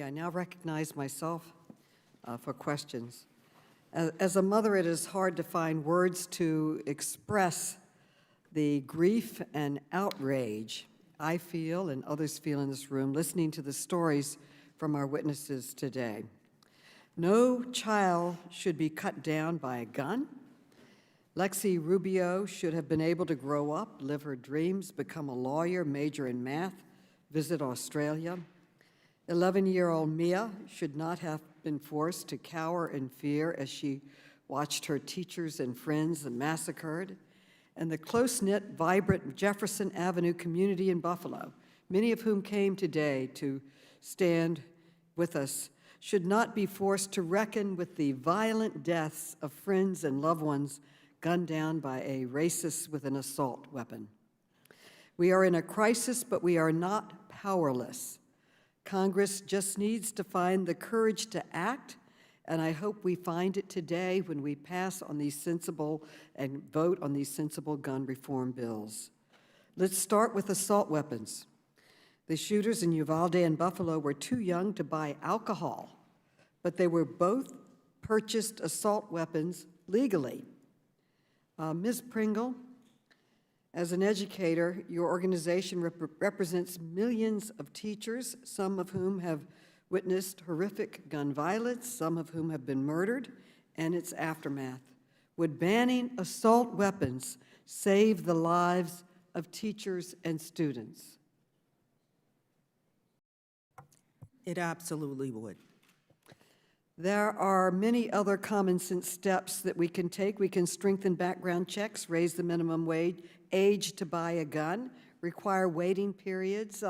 I now recognize myself for questions. As a mother, it is hard to find words to express the grief and outrage I feel and others feel in this room listening to the stories from our witnesses today. No child should be cut down by a gun. Lexi Rubio should have been able to grow up, live her dreams, become a lawyer, major in math, visit Australia. 11-year-old Mia should not have been forced to cower in fear as she watched her teachers and friends massacred. And the close-knit, vibrant Jefferson Avenue community in Buffalo, many of whom came today to stand with us, should not be forced to reckon with the violent deaths of friends and loved ones gunned down by a racist with an assault weapon. We are in a crisis, but we are not powerless. Congress just needs to find the courage to act, and I hope we find it today when we pass on these sensible and vote on these sensible gun reform bills. Let's start with assault weapons. The shooters in Uvalde and Buffalo were too young to buy alcohol, but they were both purchased assault weapons legally. Ms. Pringle, as an educator, your organization represents millions of teachers, some of whom have witnessed horrific gun violence, some of whom have been murdered, and its aftermath. Would banning assault weapons save the lives of teachers and students? It absolutely would. There are many other common sense steps that we can take. We can strengthen background checks, raise the minimum age to buy a gun, require waiting periods.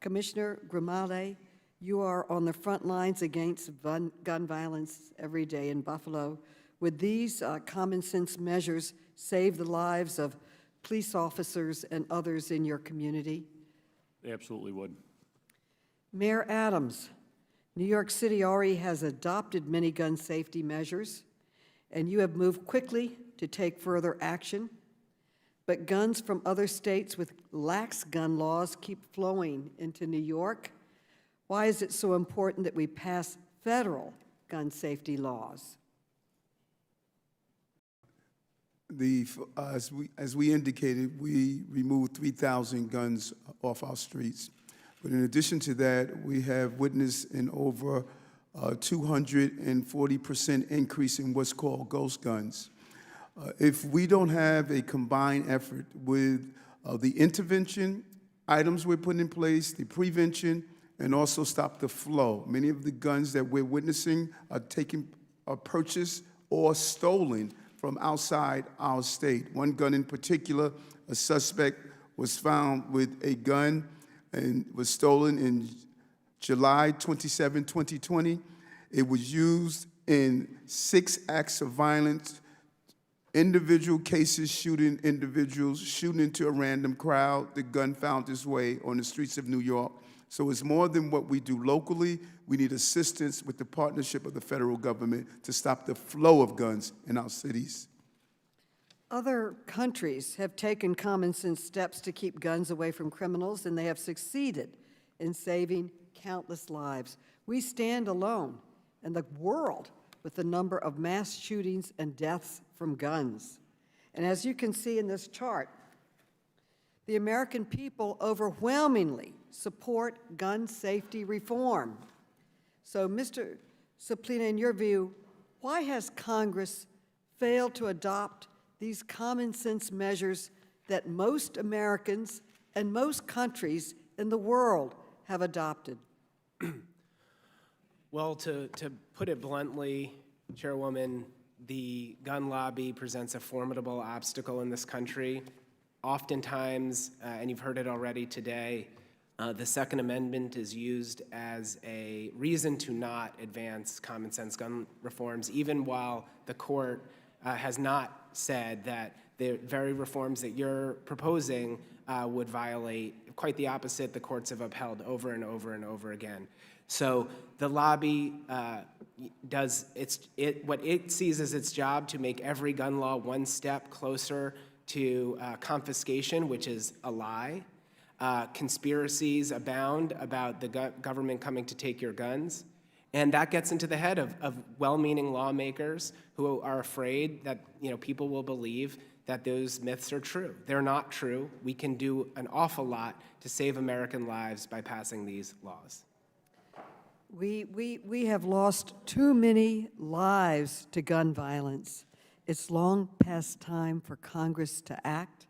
Commissioner Grimale, you are on the front lines against gun violence every day in Buffalo. Would these common sense measures save the lives of police officers and others in your community? They absolutely would. Mayor Adams, New York City already has adopted many gun safety measures, and you have moved quickly to take further action. But guns from other states with lax gun laws keep flowing into New York. Why is it so important that we pass federal gun safety laws? As we indicated, we removed 3,000 guns off our streets. But in addition to that, we have witnessed an over 240% increase in what's called ghost guns. If we don't have a combined effort with the intervention items we're putting in place, the prevention, and also stop the flow, many of the guns that we're witnessing are purchased or stolen from outside our state. One gun in particular, a suspect was found with a gun and was stolen in July 27, 2020. It was used in 6 acts of violence, individual cases, shooting individuals, shooting into a random crowd. The gun found its way on the streets of New York. So it's more than what we do locally. We need assistance with the partnership of the federal government to stop the flow of guns in our cities. Other countries have taken common sense steps to keep guns away from criminals, and they have succeeded in saving countless lives. We stand alone in the world with the number of mass shootings and deaths from guns. And as you can see in this chart, the American people overwhelmingly support gun safety reform. So, Mr. Cipollina, in your view, why has Congress failed to adopt these common sense measures that most Americans and most countries in the world have adopted? Well, to put it bluntly, Chairwoman, the gun lobby presents a formidable obstacle in this country. Oftentimes, and you've heard it already today, the Second Amendment is used as a reason to not advance common sense gun reforms, even while the court has not said that the very reforms that you're proposing would violate. Quite the opposite, the courts have upheld over and over and over again. So the lobby does what it sees as its job to make every gun law one step closer to confiscation, which is a lie. Conspiracies abound about the government coming to take your guns. And that gets into the head of well-meaning lawmakers who are afraid that people will believe that those myths are true. They're not true. We can do an awful lot to save American lives by passing these laws. We have lost too many lives to gun violence. It's long past time for Congress to act.